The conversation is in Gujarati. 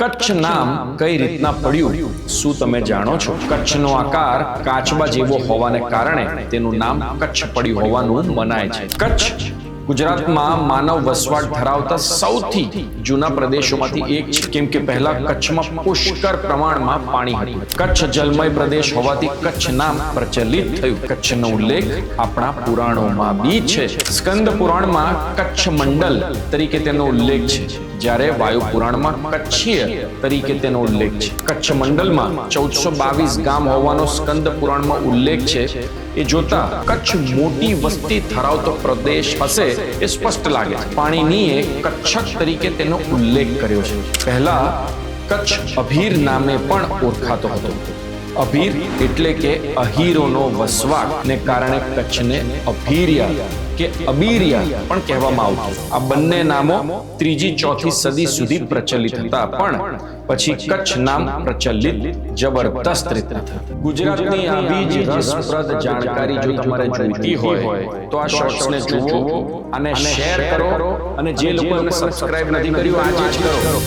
કચ્છ નામ કઈ રીતના પડ્યું શું તમે જાણો છો? કચ્છનો આકાર કાચબા જેવો હોવાને કારણે તેનું નામ કચ્છ પડ્યું હોવાનું મનાય છે. કચ્છ ગુજરાતમાં માનવ વસવાટ ધરાવતા સૌથી જૂના પ્રદેશોમાંથી એક છે, કેમ કે પહેલા કચ્છમાં પુષ્કળ પ્રમાણમાં પાણી હતું. કચ્છ જલમય પ્રદેશ હોવાથી કચ્છ નામ પ્રચલિત થયું. કચ્છનો ઉલ્લેખ આપણા પુરાણોમાં બી છે. સ્કંદ પુરાણમાં કચ્છ મંડલ તરીકે તેનો ઉલ્લેખ છે, જ્યારે વાયુ પુરાણમાં કચ્છીય તરીકે તેનો ઉલ્લેખ છે. કચ્છ મંડલમાં 1422 ગામ હોવાનો સ્કંદ પુરાણમાં ઉલ્લેખ છે. એ જોતા કચ્છ મોટી વસ્તી ધરાવતો પ્રદેશ હશે એ સ્પષ્ટ લાગે છે. પાણીનીએ કચ્છક તરીકે તેનો ઉલ્લેખ કર્યો છે. પહેલા કચ્છ અભીર નામે પણ ઓળખાતો હતો. અભીર એટલે કે અહીરોનો વસવાટ ને કારણે કચ્છને અભીરિયા કે અબીરિયા પણ કહેવામાં આવતું. આ બંને નામો 3જી-4થી સદી સુધી પ્રચલિત હતા, પણ પછી કચ્છ નામ પ્રચલિત જબરદસ્ત રીતે થયું. ગુજરાતની આવી જ રસપ્રદ જાણકારી જો તમારે જોઈતી હોય તો આ શોર્ટ્સને જુઓ અને શેર કરો, અને જે લોકોને સબસ્ક્રાઇબ નથી કર્યું આજે જ કરો.